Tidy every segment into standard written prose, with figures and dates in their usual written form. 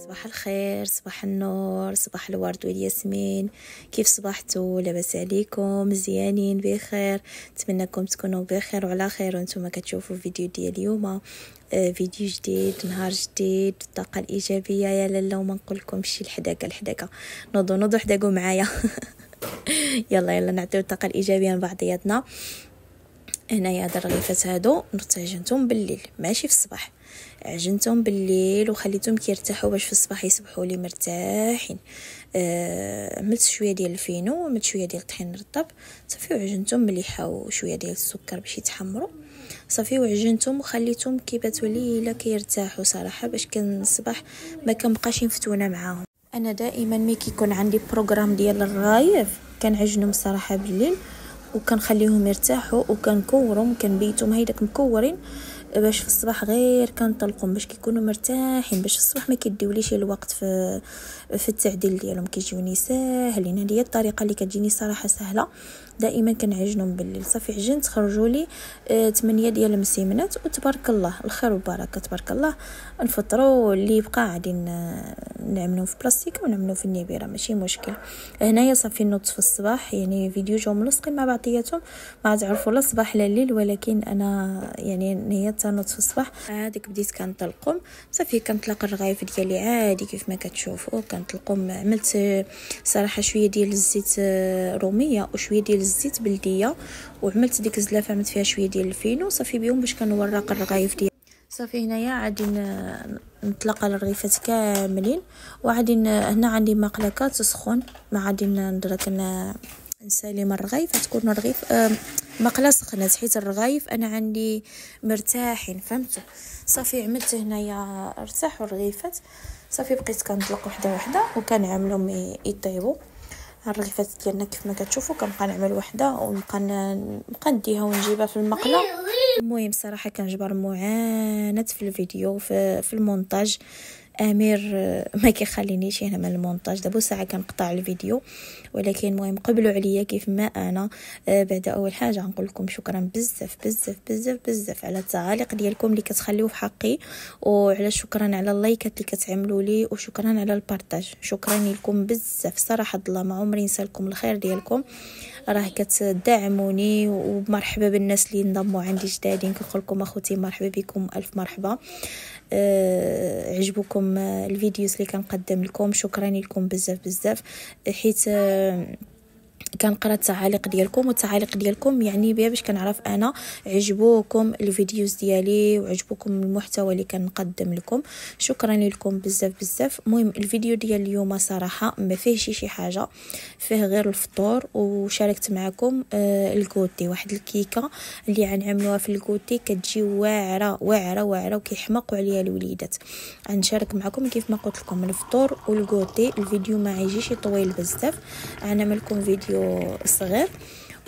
صباح الخير، صباح النور، صباح الورد والياسمين. كيف صبحتوا؟ لاباس عليكم؟ مزيانين بخير؟ نتمنىكم تكونوا بخير وعلى خير وانتم كتشوفوا الفيديو ديال اليوم. فيديو جديد، نهار جديد، الطاقه الايجابيه. يا لالا وما نقولكمش شي الحداقه نوضوا حداقوا معايا. يلا نعطيو الطاقه الايجابيه لبعضياتنا. هنايا هاد الرغيفات هادو عجنتهم بالليل ماشي في الصباح، عجنتهم بالليل وخليتهم كيرتاحوا باش في الصباح يصبحوا لي مرتاحين. عملت شويه ديال الفينو وعملت شويه ديال الطحين الرطب صافي، وعجنتهم مليحه وشويه ديال السكر باش يتحمروا صافي، وعجنتهم وخليتهم كيباتوا ليله كيرتاحوا صراحه، باش كان الصباح ما كنبقاش نفتونه معاهم. انا دائما ملي كيكون عندي بروغرام ديال الرغايف كنعجنهم الصراحه بالليل وكنخليهم يرتاحوا وكنكورهم كنبيتهم هيداك مكورين باش في الصباح غير كنطلقهم باش كيكونوا مرتاحين، باش الصباح ما كيديوليش الوقت في التعديل ديالهم، كيجيوني ساهلين. هذه هي الطريقه اللي كتجيني صراحه سهله. دائما كنعجنهم بالليل صافي، عجنت خرجوا لي 8 ديال المسيمنات وتبارك الله الخير والبركه تبارك الله. نفطروا اللي يبقى غادي نعملوه في بلاستيك ونعملوه في النيبيره ماشي مشكل. هنايا صافي نوضت في الصباح، يعني فيديو جاو ملصقين مع بعضياتهم ما تعرفوا لا الصباح لا الليل، ولكن انا يعني نيت نوضت في الصباح عادك بديت كنطلقهم صافي. كنطلق الرغايف ديالي عادي كيف ما كتشوفوا كنطلقهم. عملت صراحه شويه ديال الزيت روميه وشويه ديال الزيت بلديه، وعملت ديك الزلافه عملت فيها شويه ديال الفينو صافي بهم باش كنورق الرغايف ديالي صافي. هنايا غادي نطلق الرغيفات كاملين، وغادي هنا عندي مقله تسخن ما غادي ندرك نسالي من الرغيف تكون الرغيف مقله سخنه، حيت الرغايف انا عندي مرتاحين فهمتوا صافي. عملت هنايا ارتاحوا الرغيفات صافي، بقيت كنطلق وحده وكنعملهم يطيبوا. الرغيفات ديالنا كيف ما كتشوفوا كنبقى نعمل وحده ونبقى نديها ونجيبها في المقله. المهم صراحه كنجبر معاناه في الفيديو في المونتاج. امير ما كيخلينيش هنا من المونتاج، دابا ساعه كنقطع الفيديو، ولكن المهم قبلوا عليا كيف ما انا. بعد اول حاجه نقول لكم شكرا بزاف بزاف بزاف بزاف على التعاليق ديالكم اللي كتخليوه في حقي، وعلى شكرا على اللايكات اللي كتعملوا لي، وشكرا على البارطاج. شكرا لكم بزاف صراحه، الله ما عمري نسى لكم الخير ديالكم، راه كتدعموني. ومرحبا بالناس اللي انضموا عندي جدادين، كنقول لكم اخوتي مرحبا بكم الف مرحبا. عجبكم الفيديوز اللي كنقدم لكم، شكرا لكم بزاف حيت كنقرا التعاليق ديالكم، والتعاليق ديالكم يعني بها باش كنعرف انا عجبوكم الفيديوز ديالي وعجبوكم المحتوى اللي كنقدم لكم. شكرا لكم بزاف. المهم الفيديو ديال اليوم صراحه ما فيهش شي حاجه، فيه غير الفطور، وشاركت معكم الكوتي، واحد الكيكه اللي غنعملوها في الكوتي كتجي واعره وكيحماقوا عليها الوليدات. غنشارك معكم كيف ما قلت لكم الفطور والكوتي. الفيديو ما يجيش طويل بزاف، غنعمل لكم فيديو صغير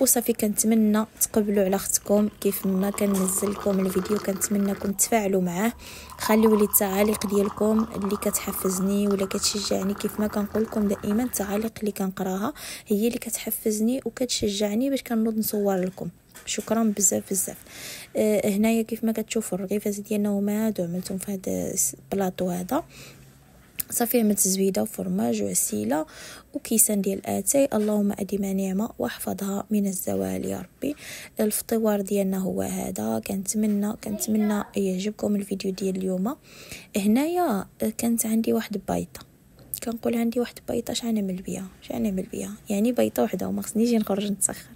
وصافي. كنتمنى تقبلوا على اختكم كيف ما كننزل لكم الفيديو، كنتمنىكم تفاعلوا معاه، خليوا لي التعاليق ديالكم اللي كتحفزني ولا كتشجعني. كيف ما كنقول لكم دائما التعاليق اللي كنقراها هي اللي كتحفزني وكتشجعني باش كنوض نصور لكم. شكرا بزاف. هنايا كيف ما كتشوفوا الرغيفات ديالنا هما هادو عملتهم في هذا البلاطو هذا صافي. عملت زبيده وفرماج وعسيله وكيسان ديال اتاي، اللهم اديم نعمه واحفظها من الزوال يا ربي. الفطوار ديالنا هو هذا. كنتمنى يعجبكم الفيديو ديال اليوم. هنايا كانت عندي واحد البيضه، كنقول عندي واحد البيضه اش غنعمل بها يعني بيضه وحده وما خصنيش نخرج نتسخر.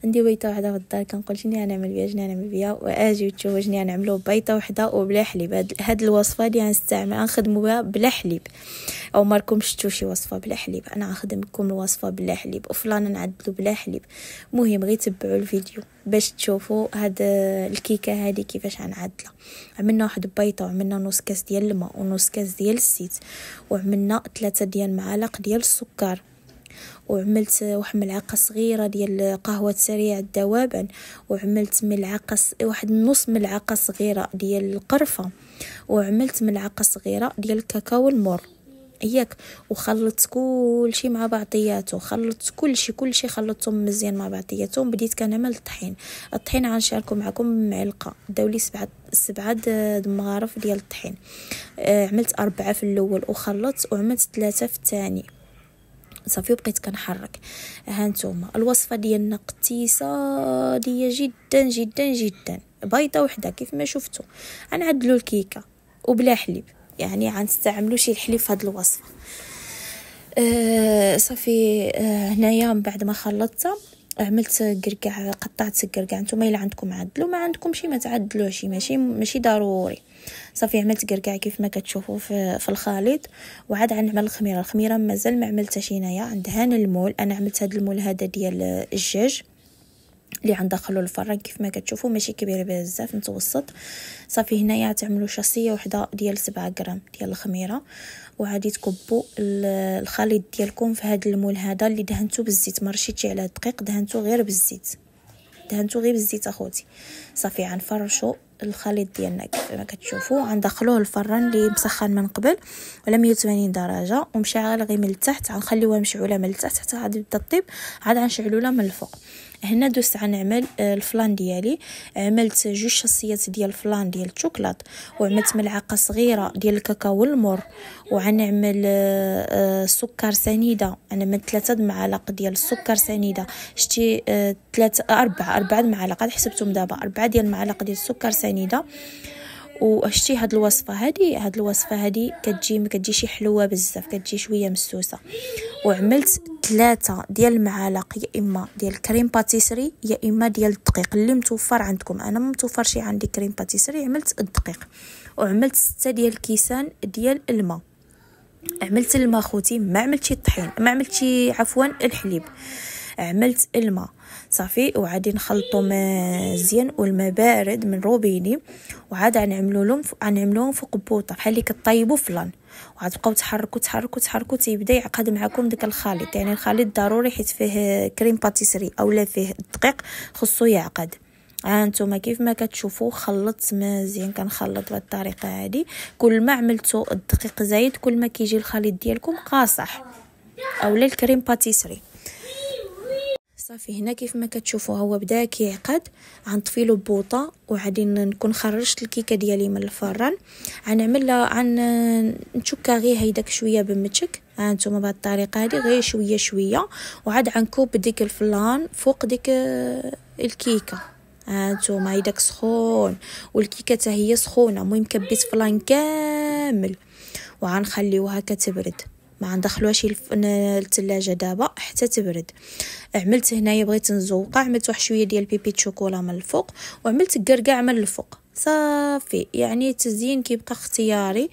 عندي بيضه وحده في الدار، كنقول شنو غنعمل بها واجي وتشوفوا شنو غنعملوا. بيضه وحده وبلا حليب. هاد الوصفه اللي غنستعمل نخدموا بها بلا حليب، او ماركم شفتوا شي وصفه بلا حليب، انا غنخدم لكم الوصفه بلا حليب، وفلان نعدلوا بلا حليب. المهم غير تبعوا الفيديو باش تشوفوا هاد الكيكه هذه كيفاش غنعدلها. عملنا واحد بيضه وعملنا نص كاس ديال الماء ونص كاس ديال الزيت، وعملنا 3 ديال معالق ديال السكر، وعملت واحد ملعقه صغيره ديال قهوه سريع الذوبان، وعملت واحد نص ملعقه صغيره ديال القرفه، وعملت ملعقه صغيره ديال الكاكاو المر. ياك، وخلطت كلشي مع بعضياته، خلطت كلشي خلطتهم مزيان مع بعضياتهم. بديت كنعمل الطحين غنشاركو معكم معلقه، داولي سبعة د مغارف ديال الطحين. عملت 4 في الاول وخلطت، وعملت 3 في الثاني صافي، وبقيت كنحرك. هانتوما الوصفه ديالنا اقتصاديه جدا جدا جدا، بيضه وحده كيف ما شفتوا. غنعدلوا الكيكه وبلا حليب، يعني غنستعملوا شي الحليب في هذه الوصفه. صافي. هنايا من بعد ما خلطتها عملت قرقع، قطعت قرقع. نتوما الا عندكم عدلوا، ما عندكم شي ما تعدلوش، ماشي ضروري. صافي عملت قرقع كيف ما كتشوفوا في الخليط. وعاد غنعمل الخميره مازال ما عملتهاش هنايا عند هان المول. انا عملت هذا المول هذا ديال الدجاج اللي غندخلو الفران كيف ما كتشوفوا، ماشي كبير بزاف، متوسط. صافي هنايا تعملوا شاصيه وحده ديال 7 غرام ديال الخميره، وعادي تكبوا الخليط ديالكم في هذا المول هذا اللي دهنتو بالزيت، ما رشيتش على الدقيق، دهنتو غير بالزيت اخوتي. صافي غنفرشوا الخليط ديالنا كيف ما كتشوفوا، غندخلوه الفران اللي مسخن من قبل على 180 درجه ومشعل غير من التحت. غنخليوها مشعوله من التحت حتى غادي تبدا طيب، عاد غنشعلوا لها من الفوق. هنا دوزت غنعمل الفلان ديالي. عملت 2 شاصيات ديال الفلان ديال الشوكولات، وعملت ملعقه صغيره ديال الكاكاو المر، وغنعمل سكر سنيده. انا من 3 معالق ديال السكر سنيده، شتي 4 معالق حسبتهم دابا، 4 ديال المعالق ديال السكر سنيده. وشتي هاد الوصفه هذه كتجي شي حلوه بزاف، كتجي شويه مسوسه. وعملت 3 ديال المعالق يا اما ديال الكريم باتيسري يا اما ديال الدقيق اللي متوفر عندكم. انا ما متوفرش عندي كريم باتيسري، عملت الدقيق. وعملت 6 ديال الكيسان ديال الماء. عملت الماء خوتي، ما عملتش الطحين، ما عملتش عفوا الحليب، عملت الماء صافي. وعادي نخلطو مزيان، والماء بارد من روبيني. وعاد غنعملوهم فوق بوطه بحال اللي كطيبوا فلان، وعاد تبقاو تحركوا تيبدا يعقد معكم داك الخليط. يعني الخليط ضروري حيت فيه كريم باتيسري اولا فيه الدقيق خصو يعقد. هانتوما كيف ما كتشوفوا خلطت مزيان، كنخلط بهذه الطريقه هذه. كل ما عملتو الدقيق زايد كل ما كيجي الخليط ديالكم قاصح، اولا الكريم باتيسري. صافي هنا كيف ما كتشوفوا هو بدا كيعقد. غنطفي له بوطه، وعادي نكون خرجت الكيكه ديالي من الفران. غنعمل نشكها غير هيداك شويه بمتشك. هانتوما بهذه الطريقه هذه غير شويه. وعاد غنكوب ديك الفلان فوق ديك الكيكه. هانتوما هيداك سخون والكيكه حتى هي سخونه. المهم كبيت فلان كامل وغنخليوها كتبرد، ما غندخلوهاش للثلاجه دابا حتى تبرد. عملت هنايا بغيت نزوقها، عملت واحد شويه ديال بيبي شوكولا من الفوق، وعملت قرقاع من الفوق. صافي يعني التزيين كيبقى اختياري.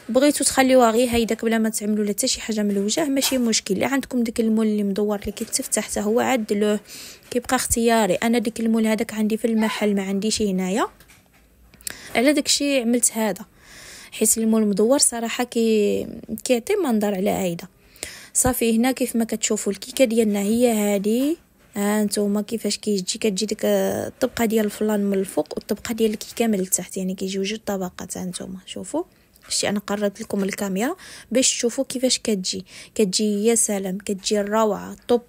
بغيتو تخليوها غير هيداك بلا ما تعملوا لا حتى شي حاجه من الوجه ماشي مشكل. اللي عندكم ديك المول اللي مدور اللي كيتفتح حتى هو عدلوه، كيبقى اختياري. انا ديك المول هذاك عندي في المحل، ما عنديش هنايا، على داكشي عملت هذا، حيت المول مدور صراحه كيعطي منظر على هيدا. صافي هنا كيف ما كتشوفوا الكيكه ديالنا هي هذه. ها نتوما كيفاش كتجي ديك الطبقه ديال الفلان من الفوق والطبقه ديال الكيكه من التحت، يعني كيجيو 2 طبقات. ها نتوما شوفوا شتي، انا قربت لكم الكاميرا باش تشوفوا كيفاش كتجي يا سلام، كتجي الروعه. طوب.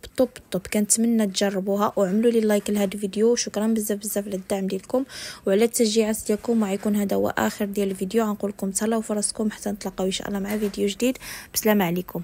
كنتمنى تجربوها وعملوا لي لايك لهذا الفيديو. شكرا بزاف للدعم ديالكم وعلى التشجيعات ديالكم. وغيكون هذا هو اخر ديال الفيديو. غنقول لكم تهلاو في راسكم حتى نتلاقاو ان شاء الله مع فيديو جديد. بسلامه عليكم.